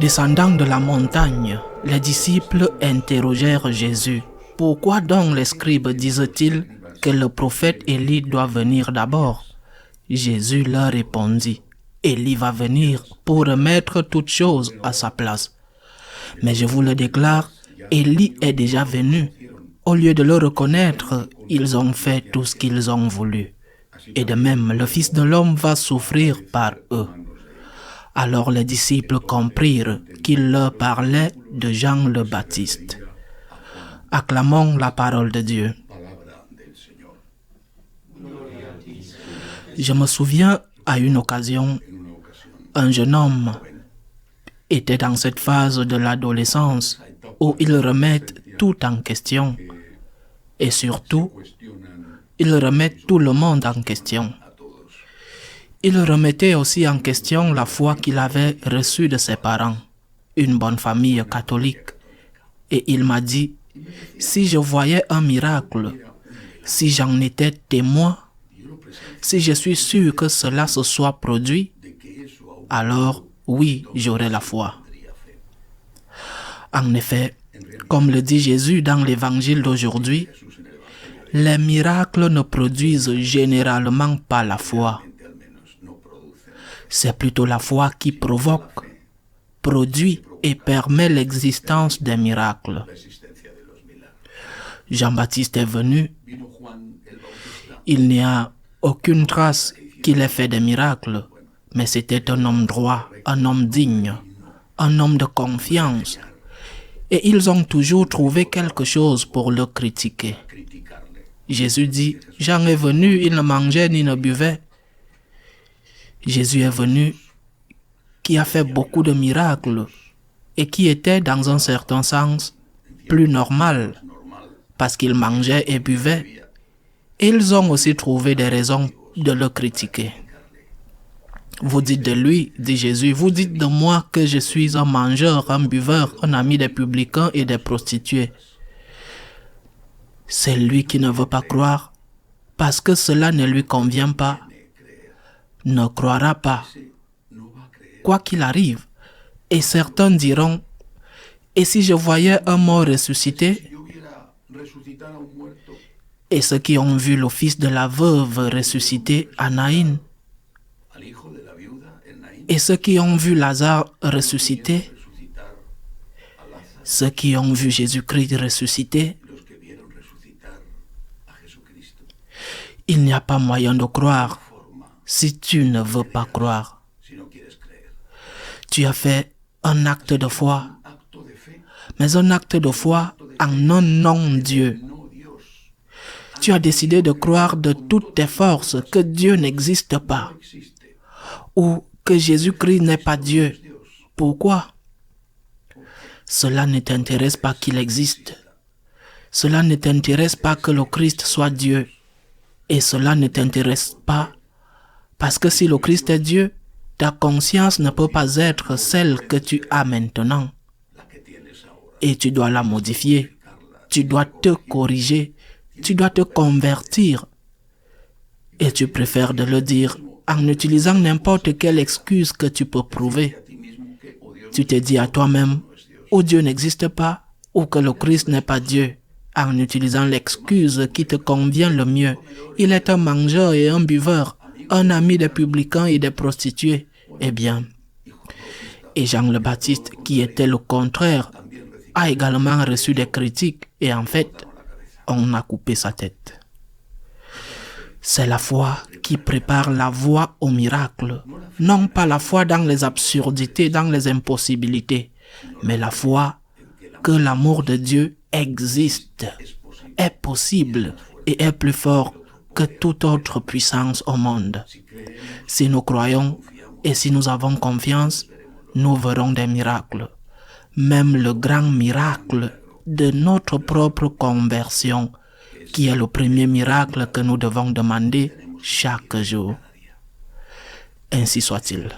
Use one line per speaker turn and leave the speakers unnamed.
Descendant de la montagne, les disciples interrogèrent Jésus. « Pourquoi donc les scribes disent-ils que le prophète Élie doit venir d'abord ?» Jésus leur répondit, « Élie va venir pour remettre toutes choses à sa place. Mais je vous le déclare, Élie est déjà venu. Au lieu de le reconnaître, ils ont fait tout ce qu'ils ont voulu. Et de même, le Fils de l'homme va souffrir par eux. » Alors les disciples comprirent qu'il leur parlait de Jean le Baptiste. Acclamons la parole de Dieu. Je me souviens, à une occasion, un jeune homme était dans cette phase de l'adolescence où il remet tout en question. Et surtout, il remet tout le monde en question. Il remettait aussi en question la foi qu'il avait reçue de ses parents, une bonne famille catholique. Et il m'a dit, si je voyais un miracle, si j'en étais témoin, si je suis sûr que cela se soit produit, alors oui, j'aurais la foi. En effet, comme le dit Jésus dans l'évangile d'aujourd'hui, les miracles ne produisent généralement pas la foi. C'est plutôt la foi qui provoque, produit et permet l'existence des miracles. Jean-Baptiste est venu. Il n'y a aucune trace qu'il ait fait des miracles, mais c'était un homme droit, un homme digne, un homme de confiance. Et ils ont toujours trouvé quelque chose pour le critiquer. Jésus dit, Jean est venu, il ne mangeait ni ne buvait. Jésus est venu, qui a fait beaucoup de miracles et qui était, dans un certain sens, plus normal, parce qu'il mangeait et buvait. Et ils ont aussi trouvé des raisons de le critiquer. Vous dites de lui, dit Jésus, vous dites de moi que je suis un mangeur, un buveur, un ami des publicains et des prostituées. C'est lui qui ne veut pas croire, parce que cela ne lui convient pas. Ne croira pas, quoi qu'il arrive. Et certains diront, et si je voyais un mort ressuscité? Et ceux qui ont vu le fils de la veuve ressuscité à Naïn? Et ceux qui ont vu Lazare ressuscité? Ceux qui ont vu Jésus-Christ ressuscité? Il n'y a pas moyen de croire si tu ne veux pas croire. Tu as fait un acte de foi, mais un acte de foi en un non-Dieu. Tu as décidé de croire de toutes tes forces que Dieu n'existe pas, ou que Jésus-Christ n'est pas Dieu. Pourquoi? Cela ne t'intéresse pas qu'il existe. Cela ne t'intéresse pas que le Christ soit Dieu. Et cela ne t'intéresse pas parce que si le Christ est Dieu, ta conscience ne peut pas être celle que tu as maintenant. Et tu dois la modifier. Tu dois te corriger. Tu dois te convertir. Et tu préfères de le dire en utilisant n'importe quelle excuse que tu peux prouver. Tu te dis à toi-même, ou Dieu n'existe pas, ou que le Christ n'est pas Dieu, en utilisant l'excuse qui te convient le mieux. Il est un mangeur et un buveur, un ami des publicains et des prostituées. Eh bien, et Jean le Baptiste, qui était le contraire, a également reçu des critiques et en fait, on a coupé sa tête. C'est la foi qui prépare la voie au miracle, non pas la foi dans les absurdités, dans les impossibilités, mais la foi que l'amour de Dieu existe, est possible et est plus fort que toute autre puissance au monde. Si nous croyons et si nous avons confiance, nous verrons des miracles. Même le grand miracle de notre propre conversion, qui est le premier miracle que nous devons demander chaque jour. Ainsi soit-il.